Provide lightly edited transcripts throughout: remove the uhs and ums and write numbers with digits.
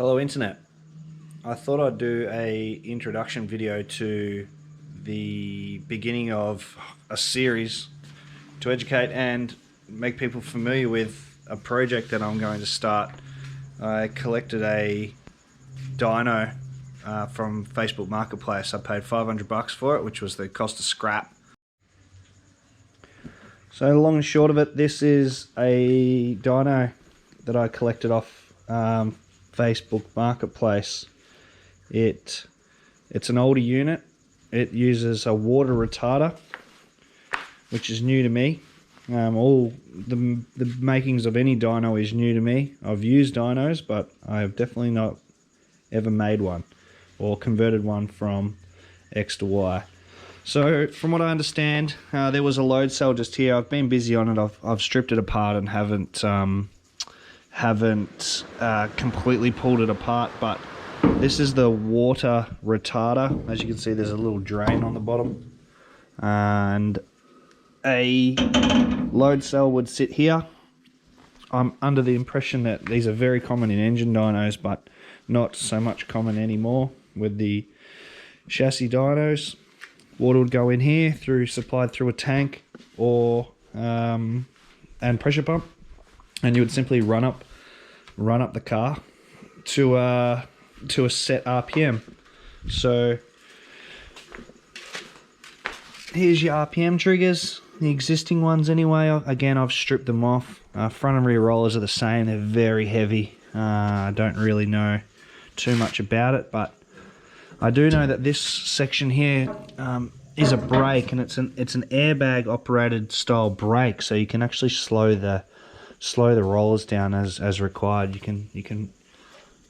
Hello Internet. I thought I'd do a introduction video to the beginning of a series to educate and make people familiar with a project that I'm going to start. I collected a dyno from Facebook Marketplace. I paid $500 for it, which was the cost of scrap. So the long and short of it, this is a dyno that I collected off Facebook Marketplace. It's an older unit. It uses a water retarder, which is new to me. All the makings of any dyno is new to me. I've used dynos, but I have definitely not ever made one or converted one from X to Y. So from what I understand, there was a load cell just here. I've been busy on it. I've stripped it apart and haven't completely pulled it apart, but this is the water retarder. As you can see, there's a little drain on the bottom, and a load cell would sit here. I'm under the impression that these are very common in engine dynos, but not so much common anymore with the chassis dynos. Water would go in here, supplied through a tank or and pressure pump, and you would simply run up the car to a set RPM. So here's your RPM triggers, the existing ones anyway. Again, I've stripped them off. Front and rear rollers are the same. They're very heavy. I don't really know too much about it, but I do know that this section here is a brake, and it's an airbag operated style brake, so you can actually slow the rollers down as required. You can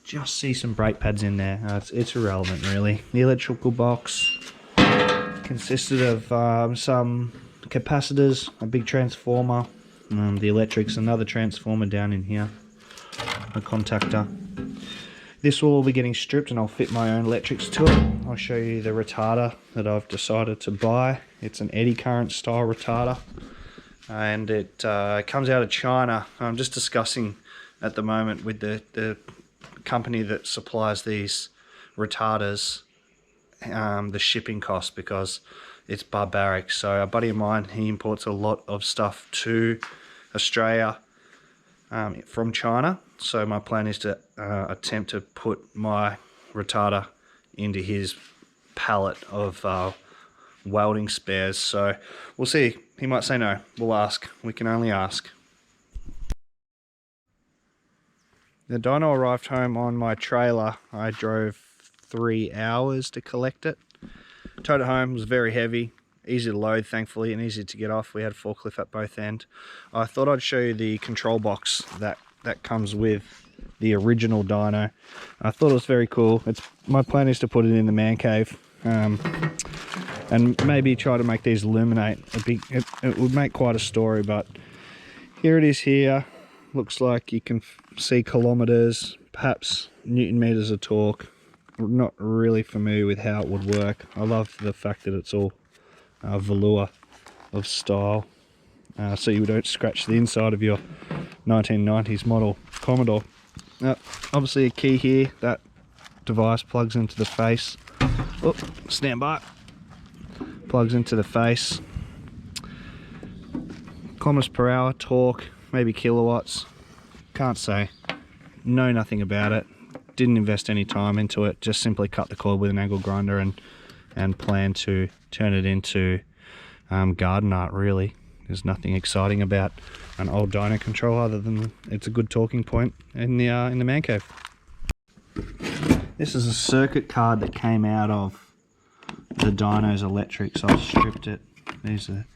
just see some brake pads in there. It's irrelevant really. The electrical box consisted of some capacitors, a big transformer, the electrics, another transformer down in here, a contactor. This will all be getting stripped and I'll fit my own electrics to it. I'll show you the retarder that I've decided to buy. It's an eddy current style retarder, and it comes out of China. I'm just discussing at the moment with the company that supplies these retarders the shipping cost, because it's barbaric. So a buddy of mine, he imports a lot of stuff to Australia from China. So my plan is to attempt to put my retarder into his pallet of welding spares. So we'll see. He might say no. We'll ask. We can only ask. The dyno arrived home on my trailer. I drove 3 hours to collect it. Towed it home. It was very heavy. Easy to load, thankfully, and easy to get off. We had forklift at both ends. I thought I'd show you the control box that comes with the original dyno. I thought it was very cool. My plan is to put it in the man cave, and maybe try to make these illuminate. It would make quite a story, but here it is here. Looks like you can see kilometers, perhaps Newton meters of torque. I'm not really familiar with how it would work. I love the fact that it's all velour of style, so you don't scratch the inside of your 1990s model Commodore. Obviously a key here. That device plugs into the face. Oh, stand by. Plugs into the face. Kilometers per hour, torque, maybe kilowatts. Can't say. Know nothing about it. Didn't invest any time into it. Just simply cut the cord with an angle grinder and plan to turn it into garden art, really. There's nothing exciting about an old dyno control other than it's a good talking point in the man cave. This is a circuit card that came out of the dyno's electrics. I've stripped it. These are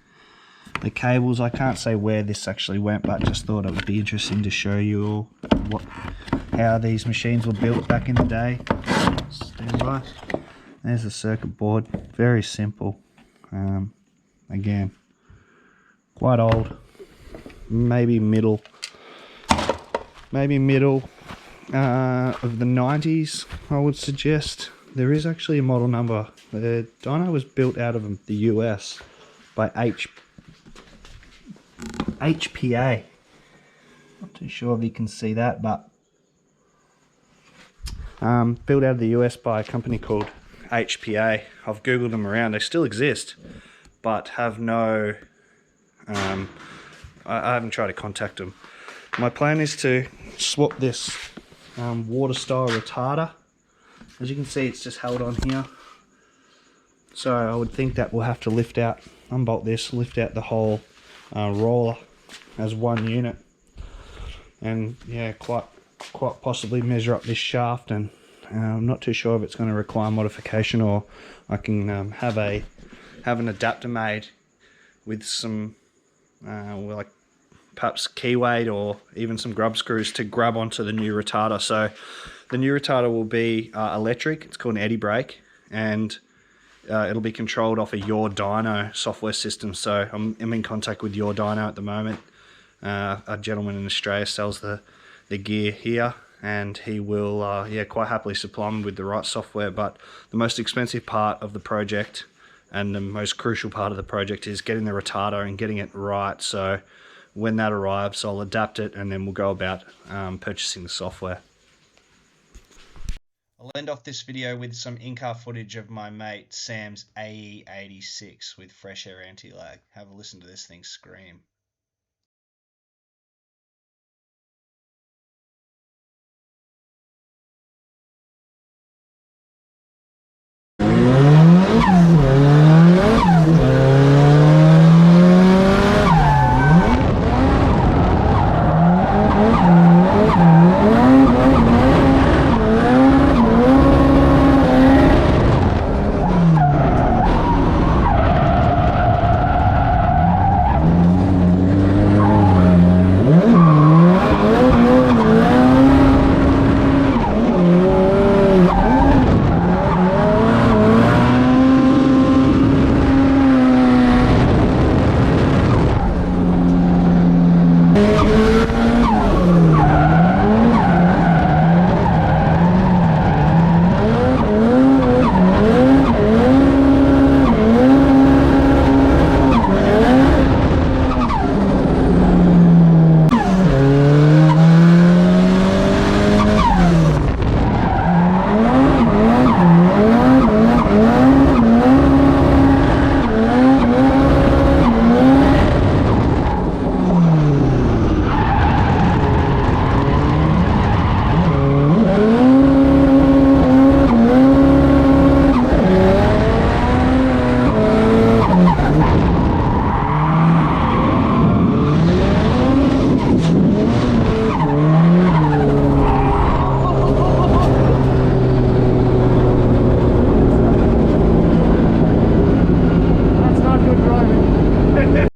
the cables. I can't say where this actually went, but just thought it would be interesting to show you all how these machines were built back in the day. Stand by. There's the circuit board. Very simple. Again, quite old. Maybe middle of the 90s, I would suggest. There is actually a model number. The dyno was built out of the US by HPA. Not too sure if you can see that, but Built out of the US by a company called HPA. I've googled them around, they still exist, but have no, I haven't tried to contact them. My plan is to swap this water style retarder. As you can see, it's just held on here. So I would think that we'll have to lift out, unbolt this, lift out the whole roller as one unit, and yeah, quite possibly measure up this shaft. And I'm not too sure if it's going to require modification, or I can have an adapter made with some like perhaps key weight or even some grub screws to grab onto the new retarder. So the new retarder will be electric. It's called an eddy brake, and it'll be controlled off of Your Dyno software system. So I'm in contact with Your Dyno at the moment. A gentleman in Australia sells the gear here, and he will quite happily supply them with the right software. But the most expensive part of the project and the most crucial part of the project is getting the retarder and getting it right. So when that arrives, I'll adapt it, and then we'll go about purchasing the software. I'll end off this video with some in-car footage of my mate Sam's AE86 with fresh air anti-lag. Have a listen to this thing scream.